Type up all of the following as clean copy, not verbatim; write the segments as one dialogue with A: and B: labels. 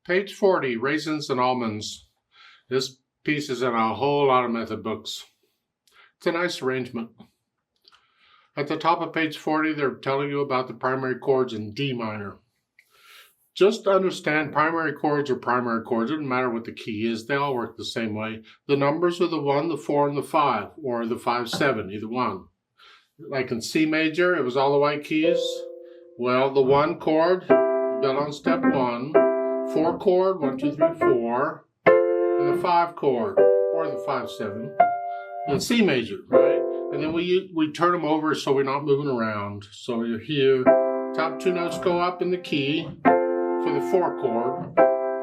A: Page 40, Raisins and Almonds. This piece is in a whole lot of method books. It's a nice arrangement. At the top of page 40, they're telling you about the primary chords in D minor. Just understand primary chords are primary chords. It doesn't matter what the key is. They all work the same way. The numbers are the 1, the 4, and the 5, or the 5, 7, either one. Like in C major, it was all the white keys. Well, the 1 chord, done on step 1. 4 chord, 1, 2, 3, 4. And the 5 chord, or the 5, 7. In C major, right? And then we turn them over so we're not moving around. So you're here. Top 2 notes go up in the key for the 4 chord.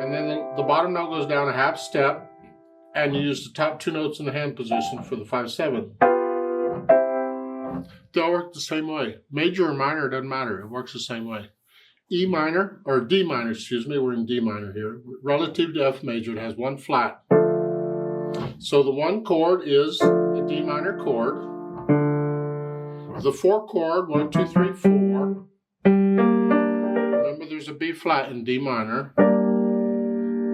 A: And then the bottom note goes down a half step. And you use the top 2 notes in the hand position for the 5, 7. They all work the same way. Major or minor, it doesn't matter. It works the same way. E minor, or D minor, excuse me, we're in D minor here. Relative to F major, it has 1 flat. So the 1 chord is the D minor chord. The 4 chord, 1, 2, 3, 4. Remember there's a B flat in D minor.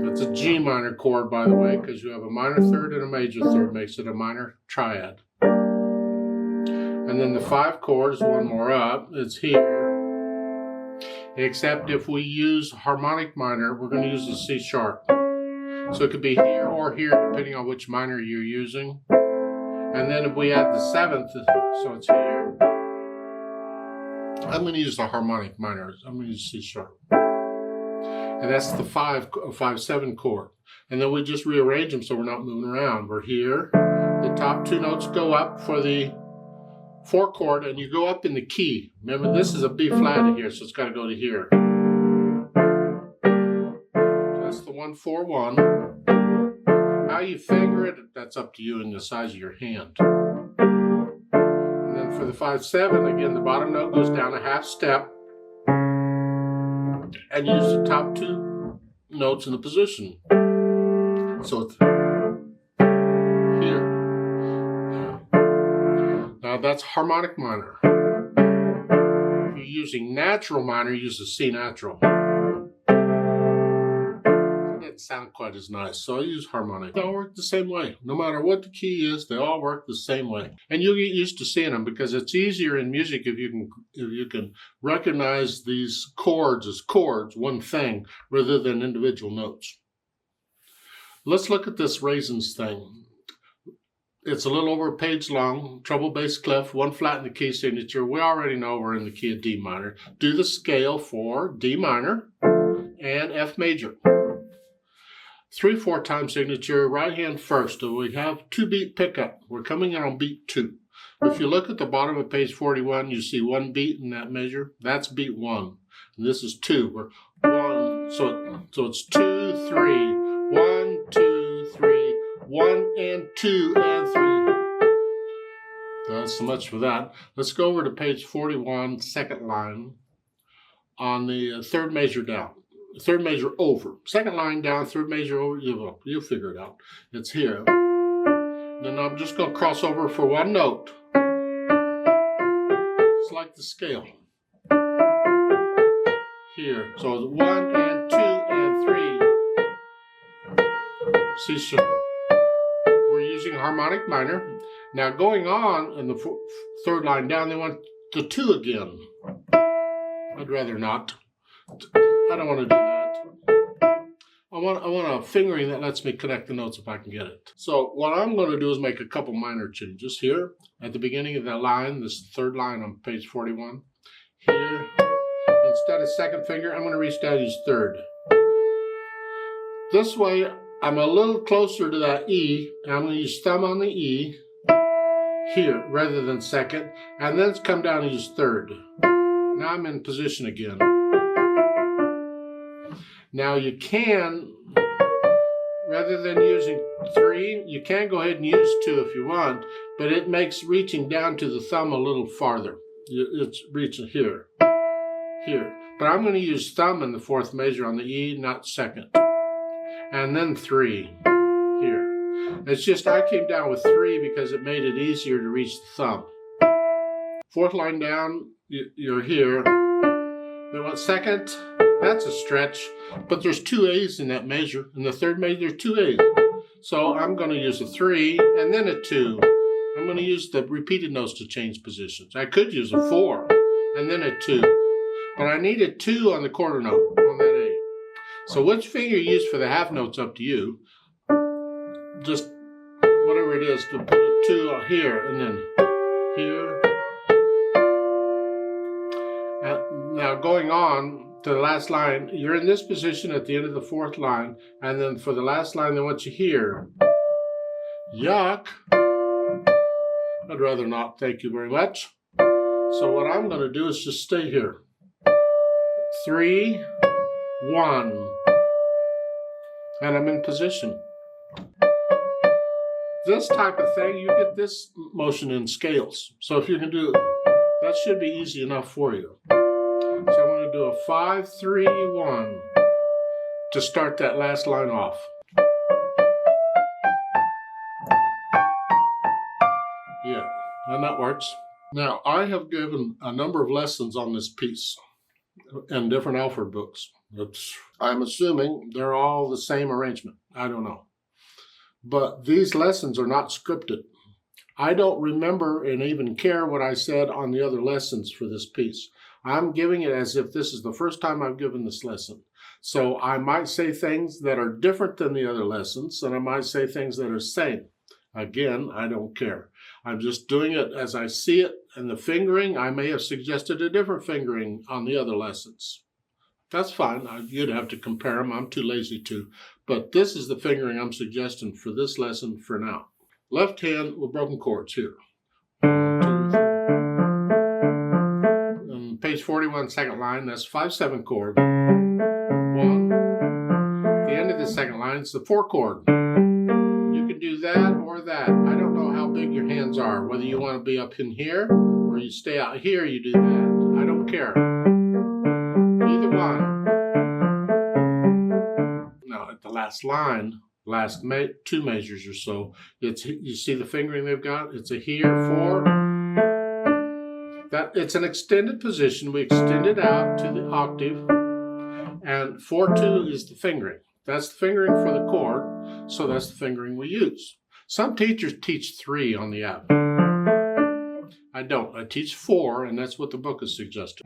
A: That's a G minor chord, by the way, because you have a minor third and a major third, makes it a minor triad. And then the 5 chord is 1 more up, it's here. Except if we use harmonic minor, we're going to use the C sharp. So it could be here or here, depending on which minor you're using. And then if we add the 7th, so it's here. I'm going to use the harmonic minor. I'm going to use C sharp. And that's the 5, 7 chord. And then we just rearrange them so we're not moving around. We're here. The top 2 notes go up for the 4 chord, and you go up in the key. Remember, this is a B flat here, so it's got to go to here. That's the 1, 4, 1. How you finger it, that's up to you and the size of your hand. And then for the 5, 7, again, the bottom note goes down a half step. And use the top 2 notes in the position. So it's here. Now that's harmonic minor. If you're using natural minor, use the C natural. It doesn't sound quite as nice, so I use harmonic. They all work the same way. No matter what the key is, they all work the same way. And you'll get used to seeing them because it's easier in music if you can recognize these chords as chords, one thing, rather than individual notes. Let's look at this Raisins thing. It's a little over a page long, treble bass clef, 1 flat in the key signature. We already know we're in the key of D minor. Do the scale for D minor and F major. 3/4 time signature, right hand first. So we have 2 beat pickup. We're coming in on beat 2. If you look at the bottom of page 41, you see 1 beat in that measure. That's beat 1. And this is 2. We're 1. So it's 2, 3. 1, 2, 3. 1 and 2 and 3. That's so much for that. Let's go over to page 41, second line, on the 3rd measure down. 3rd measure over. 2nd line down, 3rd measure over. You'll figure it out. It's here. Then I'm just going to cross over for 1 note. It's like the scale. Here. So it's 1 and 2 and 3. C sharp. We're using harmonic minor. Now going on in the 3rd line down, they want the 2 again. I'd rather not. I don't want to do that. I want a fingering that lets me connect the notes if I can get it. So what I'm going to do is make a couple minor changes here. At the beginning of that line, this 3rd line on page 41. Here, instead of 2nd finger, I'm going to reach down and use 3rd. This way, I'm a little closer to that E, and I'm going to use thumb on the E here rather than 2nd, and then come down and use 3rd. Now I'm in position again. Now you can, rather than using 3, you can go ahead and use 2 if you want, but it makes reaching down to the thumb a little farther. It's reaching here, here. But I'm going to use thumb in the 4th measure on the E, not 2nd. And then 3 here. It's just I came down with 3 because it made it easier to reach the thumb. 4th line down, you're here. We want 2nd. That's a stretch. But there's 2 A's in that measure. In the third measure, there's 2 A's. So I'm going to use a 3 and then a 2. I'm going to use the repeated notes to change positions. I could use a 4 and then a 2. But I need a 2 on the quarter note on that A. So which finger you use for the half note's up to you. Just whatever it is to put a 2 here and then here. Now going on to the last line, you're in this position at the end of the 4th line, and then for the last line, they want you here. Yuck. I'd rather not, thank you very much. So what I'm going to do is just stay here. 3, 1, and I'm in position. This type of thing, you get this motion in scales. So if you can do it, that should be easy enough for you. So I'm going to do a 5, 3, 1 to start that last line off. Yeah, and that works. Now, I have given a number of lessons on this piece in different Alfred books. I'm assuming they're all the same arrangement. I don't know. But these lessons are not scripted. I don't remember and even care what I said on the other lessons for this piece. I'm giving it as if this is the first time I've given this lesson. So I might say things that are different than the other lessons, and I might say things that are the same. Again, I don't care. I'm just doing it as I see it, and the fingering, I may have suggested a different fingering on the other lessons. That's fine. You'd have to compare them. I'm too lazy to. But this is the fingering I'm suggesting for this lesson for now. Left hand with broken chords here. 1, 2, 3. And page 41, second line, that's 5/7 chord. 1. At the end of the second line, it's the 4 chord. You can do that or that. I don't know how big your hands are, whether you want to be up in here or you stay out here, you do that. I don't care. Either one. Now at the last line, last 2 measures or so, you see the fingering they've got? It's a here, 4. It's an extended position. We extend it out to the octave, and 4/2 is the fingering. That's the fingering for the chord, so that's the fingering we use. Some teachers teach 3 on the app. I don't. I teach 4, and that's what the book is suggesting.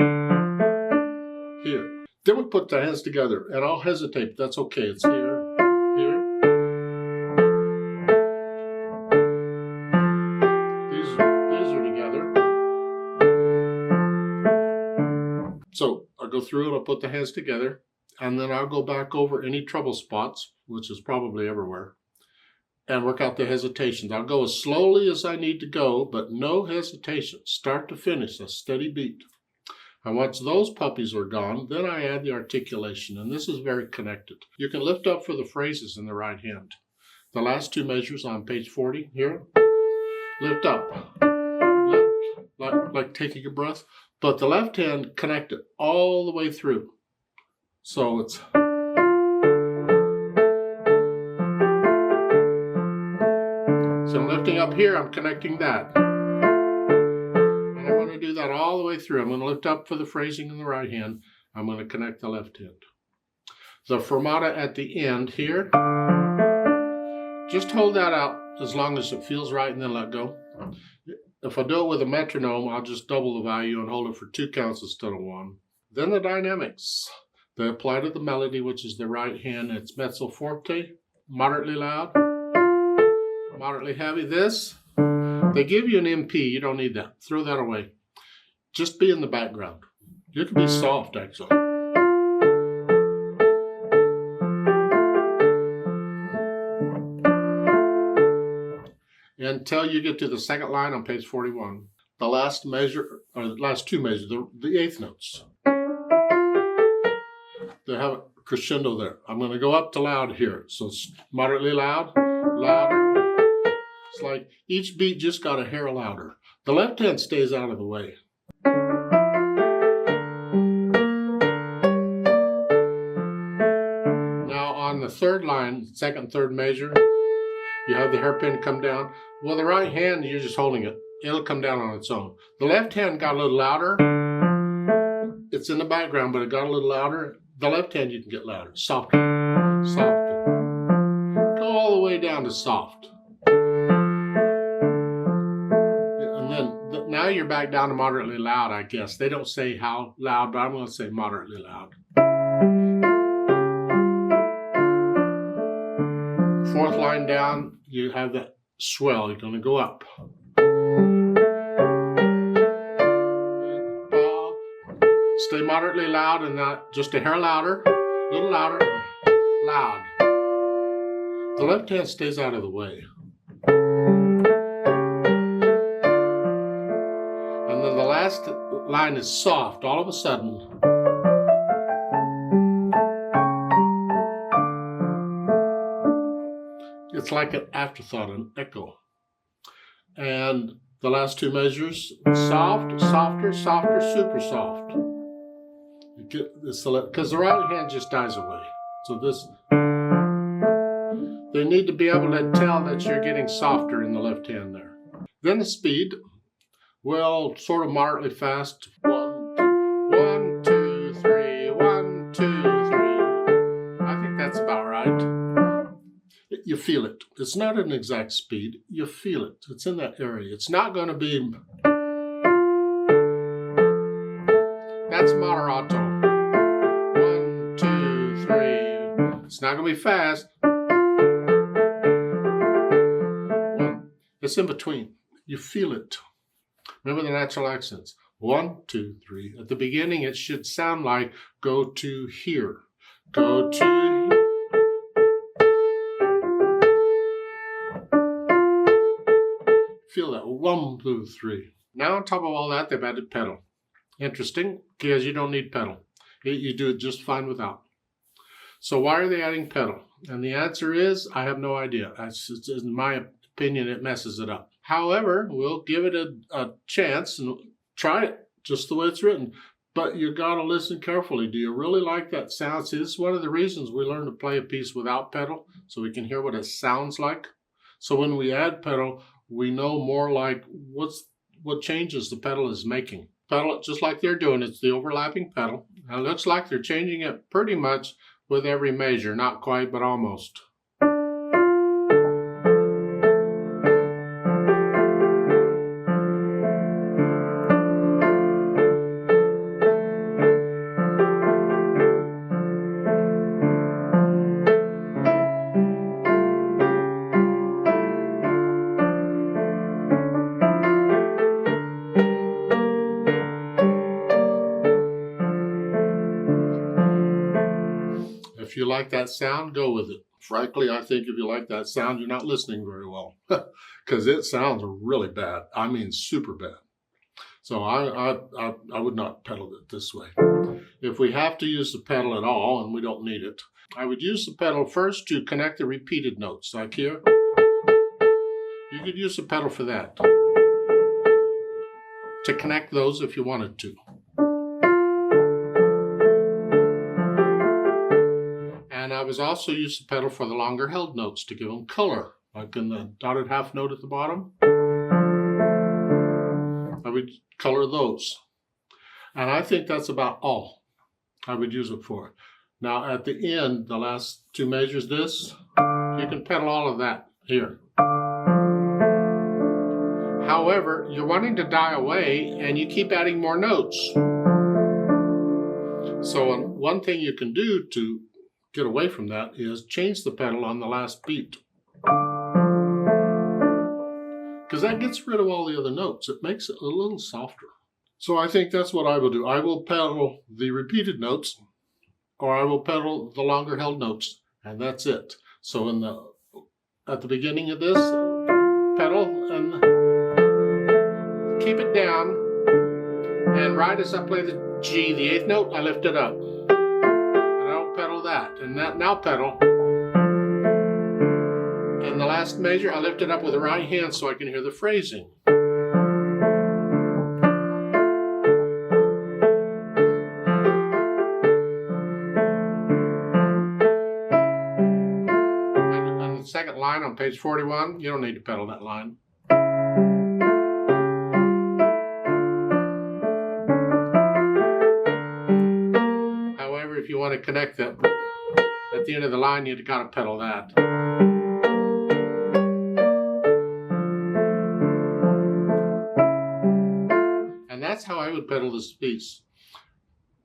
A: Here. Then we put the hands together, and I'll hesitate, but that's okay. It's here, here. These are together. So I'll go through and I'll put the hands together, and then I'll go back over any trouble spots, which is probably everywhere, and work out the hesitations. I'll go as slowly as I need to go, but no hesitation. Start to finish, a steady beat. And once those puppies are gone, then I add the articulation, and this is very connected. You can lift up for the phrases in the right hand. The last 2 measures on page 40 here. Lift up, like taking a breath, but the left hand connect it all the way through. So it's... So I'm lifting up here, I'm connecting that. And I'm going to do that all the way through. I'm going to lift up for the phrasing in the right hand. I'm going to connect the left hand. The fermata at the end here, just hold that out as long as it feels right and then let go. If I do it with a metronome, I'll just double the value and hold it for 2 counts instead of 1. Then the dynamics. They apply to the melody, which is the right hand. It's mezzo forte, moderately loud, moderately heavy. This, they give you an MP. You don't need that. Throw that away. Just be in the background. You can be soft, actually. Until you get to the second line on page 41. The last measure, or the last 2 measures, the 8th notes. They have a crescendo there. I'm going to go up to loud here. So it's moderately loud, louder. It's like each beat just got a hair louder. The left hand stays out of the way. Now on the 3rd line, 2nd, 3rd measure, you have the hairpin come down. Well, the right hand, you're just holding it. It'll come down on its own. The left hand got a little louder. It's in the background, but it got a little louder. The left hand you can get louder, softer, softer. Go all the way down to soft. And then now you're back down to moderately loud, I guess. They don't say how loud, but I'm going to say moderately loud. Fourth line down, you have that swell. You're going to go up. Stay moderately loud and not just a hair louder, a little louder, loud. The left hand stays out of the way. And then the last line is soft all of a sudden. It's like an afterthought, an echo. And the last two measures, soft, softer, softer, super soft. Because the right hand just dies away. So they need to be able to tell that you're getting softer in the left hand there. Then the speed, well, sort of moderately fast. 1, 2, 3, 1, 2, 3. I think that's about right. You feel it. It's not an exact speed. You feel it. It's in that area. It's not going to be... That's moderato. 1, 2, 3. It's not going to be fast. It's in between. You feel it. Remember the natural accents. 1, 2, 3. At the beginning, it should sound like go to here. Go to here. Feel that. 1, 2, 3. Now on top of all that, they've added pedal. Interesting, because you don't need pedal. You do it just fine without. So why are they adding pedal? And the answer is, I have no idea. In my opinion, it messes it up. However, we'll give it a chance and try it just the way it's written. But you got to listen carefully. Do you really like that sound? See, this is one of the reasons we learn to play a piece without pedal, so we can hear what it sounds like. So when we add pedal, we know more like what changes the pedal is making. Pedal, just like they're doing, it's the overlapping pedal. Now, it looks like they're changing it pretty much with every measure. Not quite, but almost. If you like that sound, go with it. Frankly, I think if you like that sound, you're not listening very well because it sounds really bad. I mean, super bad. So I would not pedal it this way. If we have to use the pedal at all, and we don't need it, I would use the pedal first to connect the repeated notes, like here. You could use the pedal for that, to connect those if you wanted to. And I was also used the pedal for the longer held notes to give them color, like in the dotted half note at the bottom. I would color those. And I think that's about all I would use it for. Now at the end, the last two measures, this, you can pedal all of that here. However, you're wanting to die away and you keep adding more notes. So one thing you can do to get away from that is change the pedal on the last beat. Because that gets rid of all the other notes. It makes it a little softer. So I think that's what I will do. I will pedal the repeated notes, or I will pedal the longer held notes, and that's it. So at the beginning of this, pedal and keep it down, and right as I play the G, the 8th note, I lift it up. Pedal that, and that now pedal, and the last measure I lift it up with the right hand so I can hear the phrasing. And the second line on page 41, you don't need to pedal that line. If you want to connect them at the end of the line, you got to pedal that. And that's how I would pedal this piece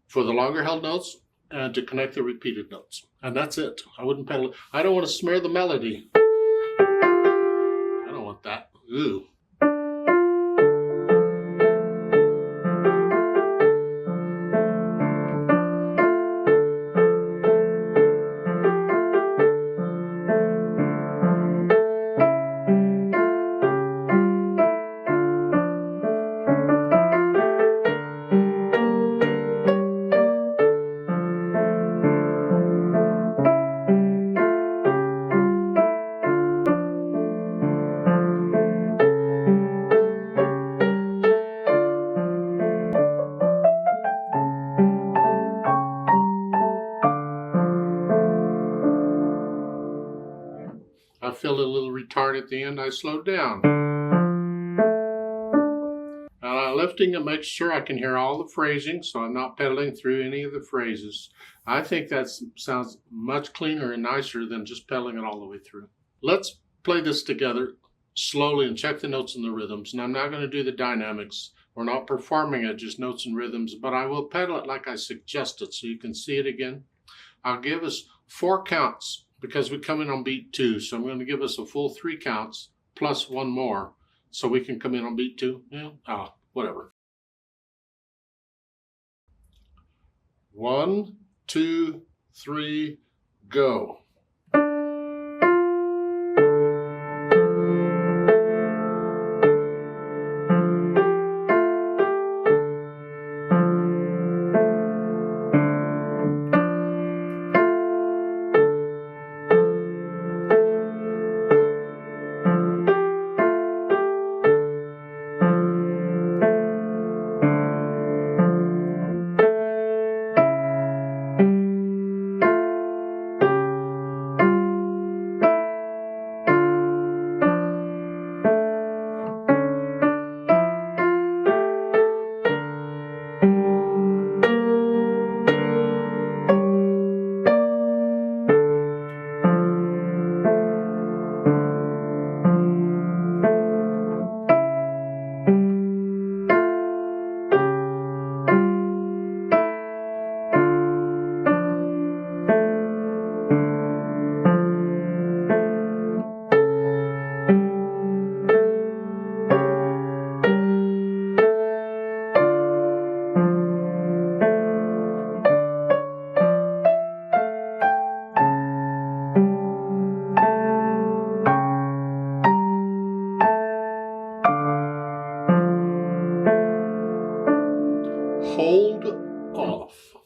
A: for the longer held notes and to connect the repeated notes. And that's it. I wouldn't pedal it. I don't want to smear the melody. I don't want that. Ooh. I feel a little retard at the end. I slowed down. And I'm lifting to make sure I can hear all the phrasing, so I'm not pedaling through any of the phrases. I think that sounds much cleaner and nicer than just pedaling it all the way through. Let's play this together slowly and check the notes and the rhythms. And I'm not going to do the dynamics. We're not performing it, just notes and rhythms, but I will pedal it like I suggested so you can see it again. I'll give us 4 counts because we come in on beat 2. So I'm going to give us a full 3 counts plus 1 more so we can come in on beat 2. Yeah, whatever. 1, 2, 3, go. Hold off.